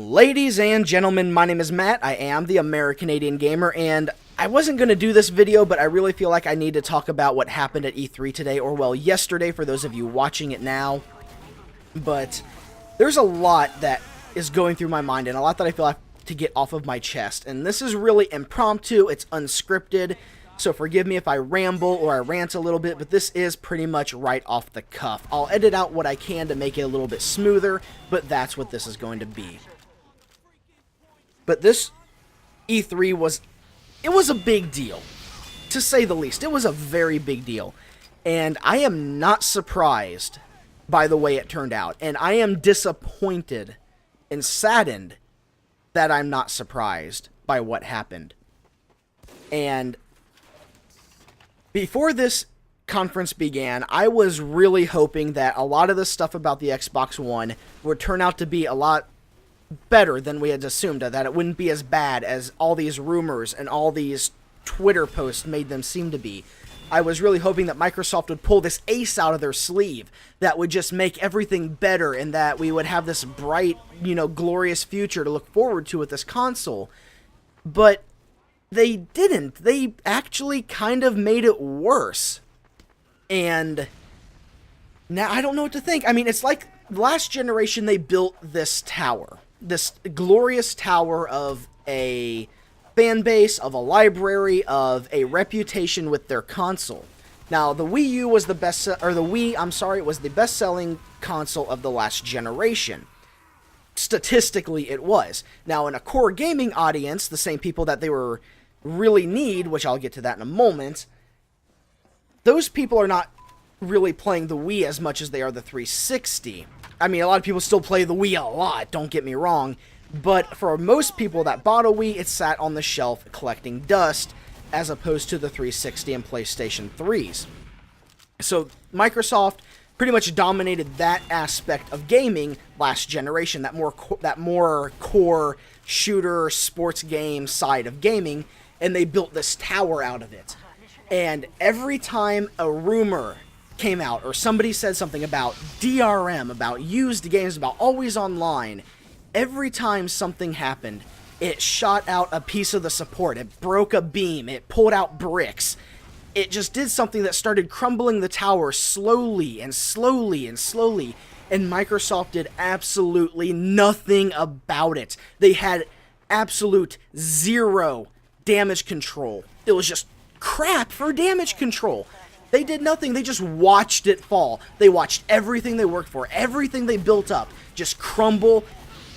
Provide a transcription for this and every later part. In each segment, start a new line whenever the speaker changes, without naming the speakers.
Ladies and gentlemen, my name is Matt. I am the AmeriCanadian gamer, and I wasn't going to do this video, but I really feel like I need to talk about what happened at E3 today, or well, yesterday for those of you watching it now. But there's a lot that is going through my mind, and a lot that I feel like to get off of my chest. And this is really impromptu, it's unscripted, so forgive me if I ramble or I rant a little bit, but this is pretty much right off the cuff. I'll edit out what I can to make it a little bit smoother, but that's what this is going to be. But this E3 was a big deal, to say the least. It was a very big deal, and I am not surprised by the way it turned out, and I am disappointed and saddened that I'm not surprised by what happened. And before this conference began, I was really hoping that a lot of the stuff about the Xbox One would turn out to be a lot better than we had assumed, that it wouldn't be as bad as all these rumors and all these Twitter posts made them seem to be. I was really hoping that Microsoft would pull this ace out of their sleeve that would just make everything better, and that we would have this bright, glorious future to look forward to with this console. But they didn't. They actually kind of made it worse. And now I don't know what to think. I mean, it's like last generation they built this tower. This glorious tower of a fan base, of a library, of a reputation with their console. Now, the Wii U was the was the best-selling console of the last generation. Statistically, it was. Now, in a core gaming audience, the same people that they were really need, which I'll get to that in a moment, those people are not really playing the Wii as much as they are the 360. I mean, a lot of people still play the Wii a lot, don't get me wrong, but for most people that bought a Wii, it sat on the shelf collecting dust, as opposed to the 360 and PlayStation 3s. So Microsoft pretty much dominated that aspect of gaming last generation, that more core shooter sports game side of gaming, and they built this tower out of it. And every time a rumor came out, or somebody said something about DRM, about used games, about always online, every time something happened, it shot out a piece of the support, it broke a beam, it pulled out bricks, it just did something that started crumbling the tower slowly and slowly and slowly, and Microsoft did absolutely nothing about it. They had absolute zero damage control. It was just crap for damage control. They did nothing. They just watched it fall. They watched everything they worked for, everything they built up, just crumble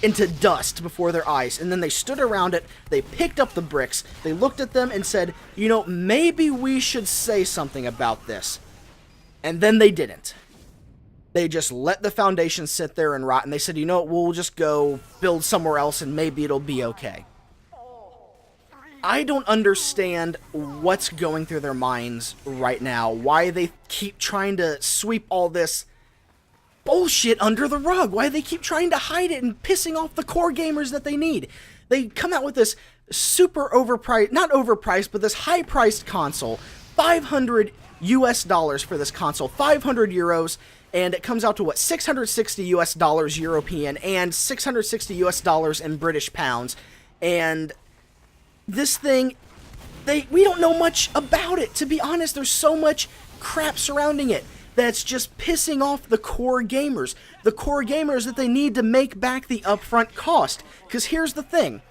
into dust before their eyes. And then they stood around it, they picked up the bricks, they looked at them and said, maybe we should say something about this. And then they didn't. They just let the foundation sit there and rot, and they said, we'll just go build somewhere else and maybe it'll be okay. I don't understand what's going through their minds right now, why they keep trying to sweep all this bullshit under the rug, why they keep trying to hide it and pissing off the core gamers that they need. They come out with this super overpriced, not overpriced, but this high-priced console, $500 US for this console, 500 euros, and it comes out to what, 660 US dollars European and 660 US dollars in British pounds, and this thing, we don't know much about it, to be honest. There's so much crap surrounding it that's just pissing off the core gamers that they need to make back the upfront cost. Because here's the thing,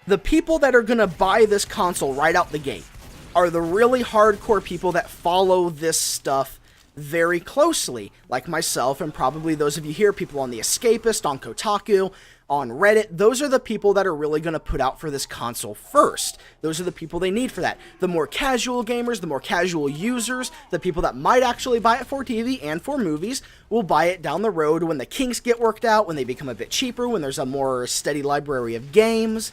the people that are going to buy this console right out the gate are the really hardcore people that follow this stuff very closely, like myself and probably those of you here, people on The Escapist, on Kotaku, on Reddit. Those are the people that are really going to put out for this console first. Those are the people they need for that. The more casual gamers, the more casual users, the people that might actually buy it for TV and for movies, will buy it down the road when the kinks get worked out, when they become a bit cheaper, when there's a more steady library of games.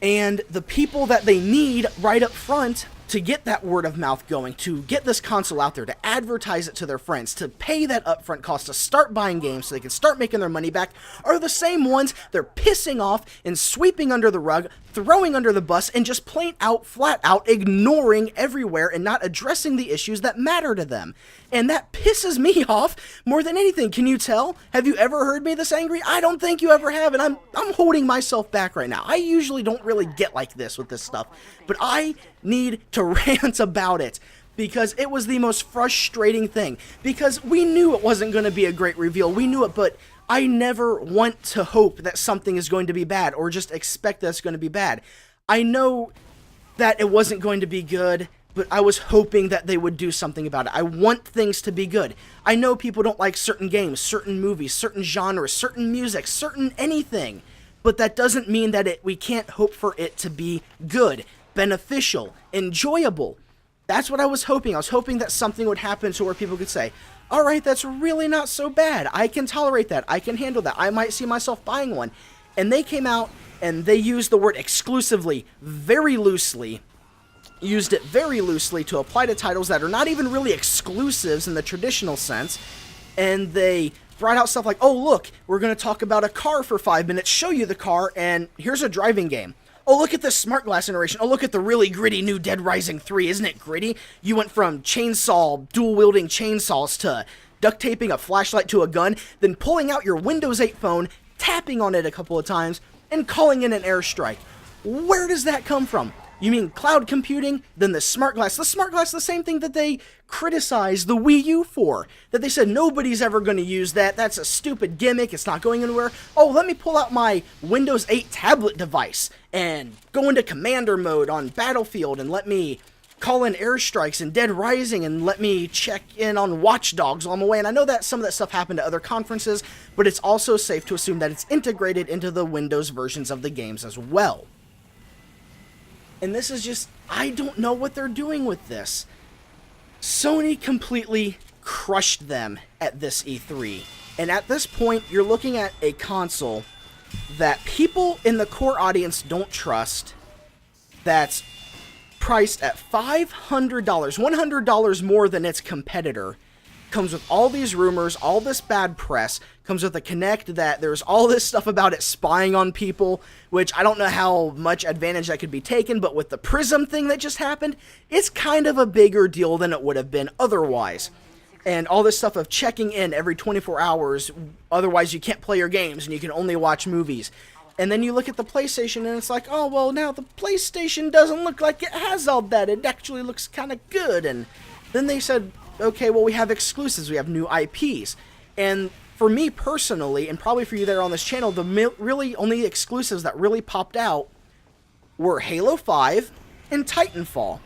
And the people that they need right up front to get that word of mouth going, to get this console out there, to advertise it to their friends, to pay that upfront cost, to start buying games so they can start making their money back, are the same ones they're pissing off and sweeping under the rug, throwing under the bus and just plain out, flat out ignoring everywhere and not addressing the issues that matter to them. And that pisses me off more than anything. Can you tell? Have you ever heard me this angry? I don't think you ever have, and I'm holding myself back right now. I usually don't really get like this with this stuff, but I need to rant about it. Because it was the most frustrating thing. Because we knew it wasn't going to be a great reveal. We knew it, but I never want to hope that something is going to be bad or just expect that it's going to be bad. I know that it wasn't going to be good, but I was hoping that they would do something about it. I want things to be good. I know people don't like certain games, certain movies, certain genres, certain music, certain anything. But that doesn't mean that we can't hope for it to be good, beneficial, enjoyable. That's what I was hoping. I was hoping that something would happen to where people could say, all right, that's really not so bad. I can tolerate that. I can handle that. I might see myself buying one. And they came out and they used the word exclusively very loosely, used it very loosely to apply to titles that are not even really exclusives in the traditional sense. And they brought out stuff like, oh, look, we're going to talk about a car for 5 minutes, show you the car, and here's a driving game. Oh, look at this smart glass iteration. Oh, look at the really gritty new Dead Rising 3. Isn't it gritty? You went from chainsaw, dual-wielding chainsaws to duct taping a flashlight to a gun, then pulling out your Windows 8 phone, tapping on it a couple of times, and calling in an airstrike. Where does that come from? You mean cloud computing? Then the smart glass. The smart glass, the same thing that they criticized the Wii U for. That they said nobody's ever going to use that. That's a stupid gimmick. It's not going anywhere. Oh, let me pull out my Windows 8 tablet device and go into commander mode on Battlefield and let me call in airstrikes and Dead Rising and let me check in on Watch Dogs while I'm away. And I know that some of that stuff happened to other conferences, but it's also safe to assume that it's integrated into the Windows versions of the games as well. And this is just, I don't know what they're doing with this. Sony completely crushed them at this E3. And at this point, you're looking at a console that people in the core audience don't trust, that's priced at $500, $100 more than its competitor, comes with all these rumors, all this bad press, comes with a Kinect that there's all this stuff about it spying on people, which I don't know how much advantage that could be taken, but with the Prism thing that just happened, it's kind of a bigger deal than it would have been otherwise. And all this stuff of checking in every 24 hours, otherwise you can't play your games and you can only watch movies. And then you look at the PlayStation and it's like, oh, well, now the PlayStation doesn't look like it has all that. It actually looks kind of good. And then they said, okay, well, we have exclusives, we have new IPs. And for me personally, and probably for you there on this channel, the really only exclusives that really popped out were Halo 5 and Titanfall.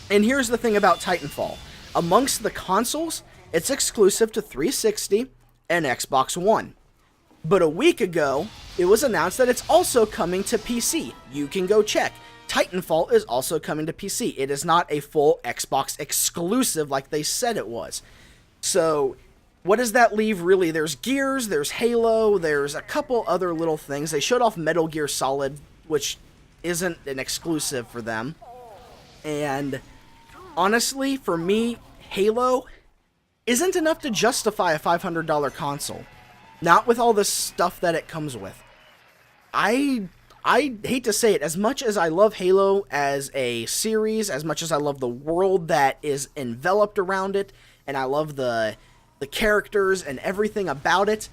And here's the thing about Titanfall. Amongst the consoles, it's exclusive to 360 and Xbox One. But a week ago, it was announced that it's also coming to PC. You can go check. Titanfall is also coming to PC. It is not a full Xbox exclusive like they said it was. So, what does that leave really? There's Gears, there's Halo, there's a couple other little things. They showed off Metal Gear Solid, which isn't an exclusive for them. And honestly, for me, Halo isn't enough to justify a $500 console. Not with all the stuff that it comes with. I hate to say it, as much as I love Halo as a series, as much as I love the world that is enveloped around it, and I love the characters and everything about it,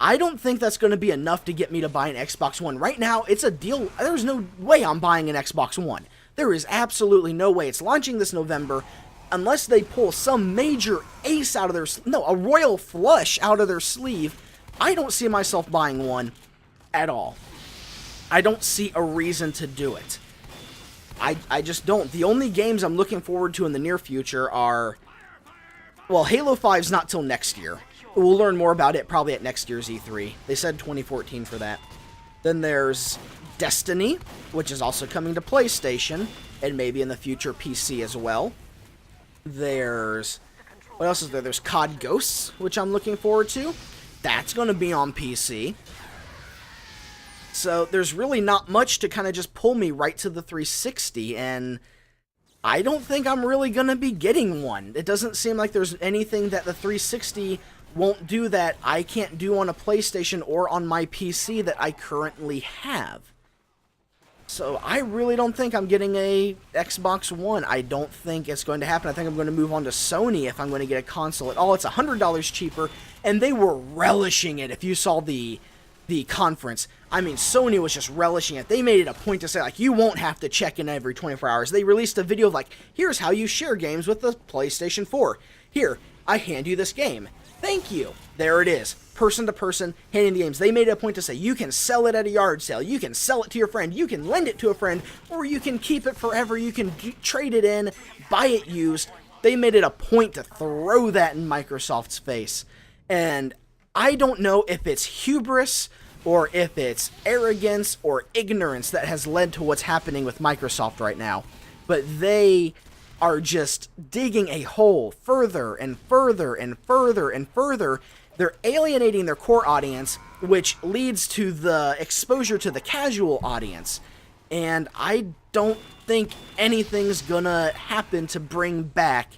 I don't think that's going to be enough to get me to buy an Xbox One. Right now, it's a deal. There's no way I'm buying an Xbox One. There is absolutely no way. It's launching this November. Unless they pull some major ace out of their... No, a royal flush out of their sleeve, I don't see myself buying one at all. I don't see a reason to do it. I just don't. The only games I'm looking forward to in the near future are... Well, Halo 5's not till next year. We'll learn more about it probably at next year's E3. They said 2014 for that. Then there's Destiny, which is also coming to PlayStation, and maybe in the future PC as well. There's... What else is there? There's COD Ghosts, which I'm looking forward to. That's going to be on PC. So there's really not much to kind of just pull me right to the 360, and I don't think I'm really going to be getting one. It doesn't seem like there's anything that the 360 won't do that I can't do on a PlayStation or on my PC that I currently have. So I really don't think I'm getting a Xbox One. I don't think it's going to happen. I think I'm going to move on to Sony if I'm going to get a console at all. It's $100 cheaper, and they were relishing it. If you saw the conference, I mean, Sony was just relishing it. They made it a point to say, like, you won't have to check in every 24 hours. They released a video of, like, here's how you share games with the PlayStation 4. Here, I hand you this game. Thank you. There it is. Person to person, handing the games. They made it a point to say, you can sell it at a yard sale. You can sell it to your friend. You can lend it to a friend. Or you can keep it forever. You can trade it in, buy it used. They made it a point to throw that in Microsoft's face. And I don't know if it's hubris or if it's arrogance or ignorance that has led to what's happening with Microsoft right now. But they are just digging a hole further and further and further and further. They're alienating their core audience, which leads to the exposure to the casual audience. And I don't think anything's gonna happen to bring back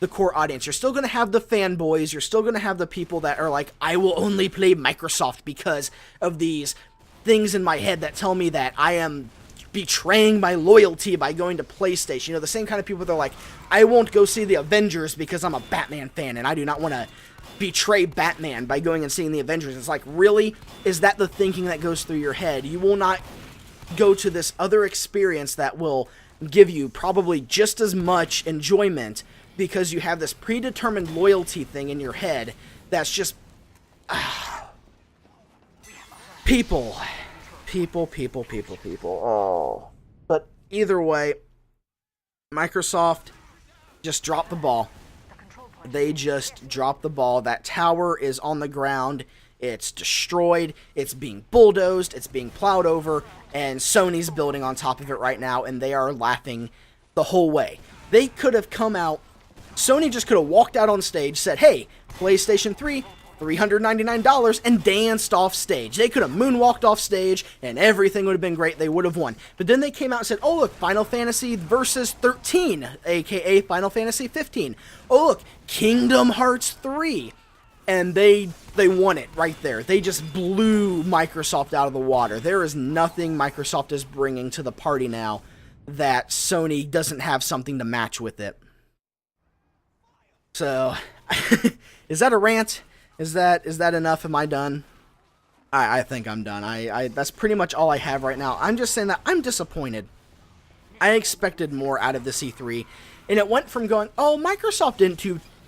the core audience. You're still gonna have the fanboys. You're still gonna have the people that are like, I will only play Microsoft because of these things in my head that tell me that I am betraying my loyalty by going to PlayStation. You know, the same kind of people that are like, I won't go see the Avengers because I'm a Batman fan and I do not want to betray Batman by going and seeing the Avengers. It's like, really? Is that the thinking that goes through your head? You will not go to this other experience that will give you probably just as much enjoyment because you have this predetermined loyalty thing in your head that's just... People. Oh. But either way, Microsoft just dropped the ball. They just dropped the ball. That tower is on the ground. It's destroyed. It's being bulldozed. It's being plowed over. And Sony's building on top of it right now, and they are laughing the whole way. They could have come out. Sony just could have walked out on stage, said, hey, PlayStation 3, $399, and danced off stage. They could have moonwalked off stage, and everything would have been great. They would have won. But then they came out and said, oh, look, Final Fantasy Versus 13, a.k.a. Final Fantasy 15. Oh, look, Kingdom Hearts 3. And they won it right there. They just blew Microsoft out of the water. There is nothing Microsoft is bringing to the party now that Sony doesn't have something to match with it. So, is that a rant? Is that enough? Am I done? I think I'm done. That's pretty much all I have right now. I'm just saying that I'm disappointed. I expected more out of this E3, and it went from going, oh, Microsoft didn't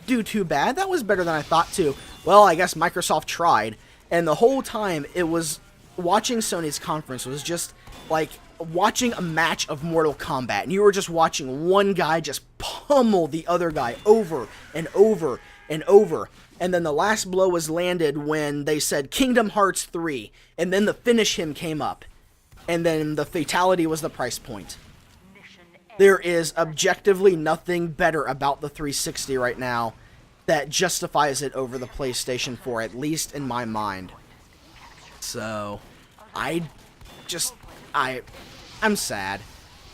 do too bad. That was better than I thought too. Well, I guess Microsoft tried, and the whole time it was watching Sony's conference was just like watching a match of Mortal Kombat, and you were just watching one guy just pummel the other guy over and over and over. And then the last blow was landed when they said Kingdom Hearts 3, and then the finish him came up, and then the fatality was the price point. There is objectively nothing better about the 360 right now that justifies it over the PlayStation 4, at least in my mind. So, I'm sad.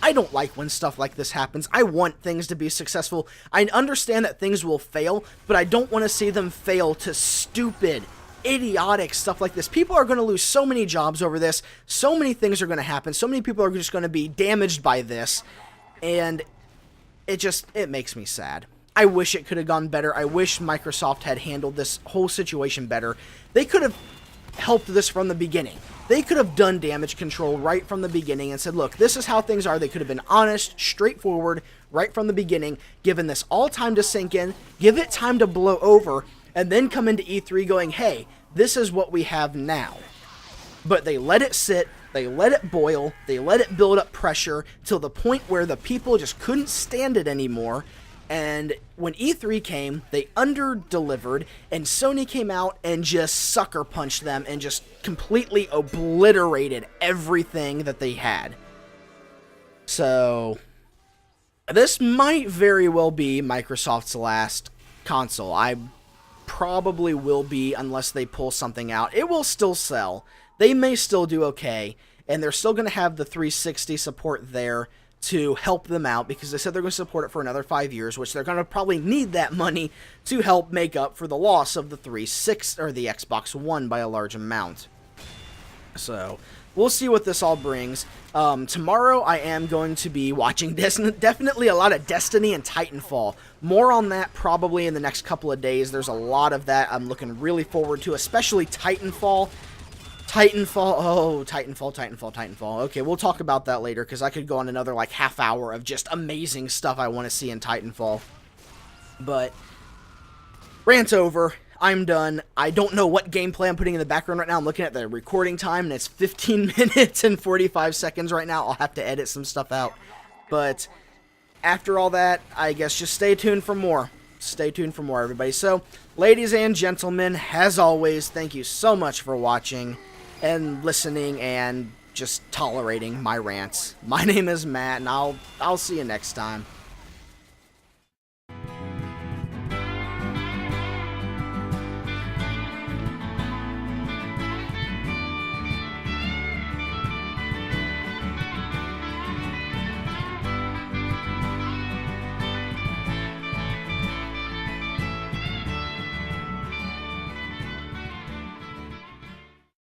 I don't like when stuff like this happens. I want things to be successful. I understand that things will fail, but I don't want to see them fail to stupid, idiotic stuff like this. People are going to lose so many jobs over this. So many things are going to happen. So many people are just going to be damaged by this. And it makes me sad. I wish it could have gone better. I wish Microsoft had handled this whole situation better. They could have helped this from the beginning. They could have done damage control right from the beginning and said, look, this is how things are. They could have been honest, straightforward, right from the beginning, given this all time to sink in, give it time to blow over, and then come into E3 going, hey, this is what we have now. But they let it sit, they let it boil, they let it build up pressure till the point where the people just couldn't stand it anymore. And when E3 came, they under-delivered, and Sony came out and just sucker punched them and just completely obliterated everything that they had. So, this might very well be Microsoft's last console. I probably will be, unless they pull something out. It will still sell. They may still do okay, and they're still going to have the 360 support there to help them out, because they said they're going to support it for another 5 years, which they're going to probably need that money to help make up for the loss of the 360 or the Xbox One by a large amount. So, we'll see what this all brings. Tomorrow I am going to be watching definitely a lot of Destiny and Titanfall. More on that probably in the next couple of days. There's a lot of that I'm looking really forward to, especially Titanfall. Titanfall. Okay, we'll talk about that later, because I could go on another, like, half hour of just amazing stuff I want to see in Titanfall. But, rant over. I'm done. I don't know what gameplay I'm putting in the background right now. I'm looking at the recording time, and it's 15 minutes and 45 seconds right now. I'll have to edit some stuff out. But, after all that, I guess just stay tuned for more. Stay tuned for more, everybody. So, ladies and gentlemen, as always, thank you so much for watching and listening and just tolerating my rants. My name is Matt, and I'll see you next time.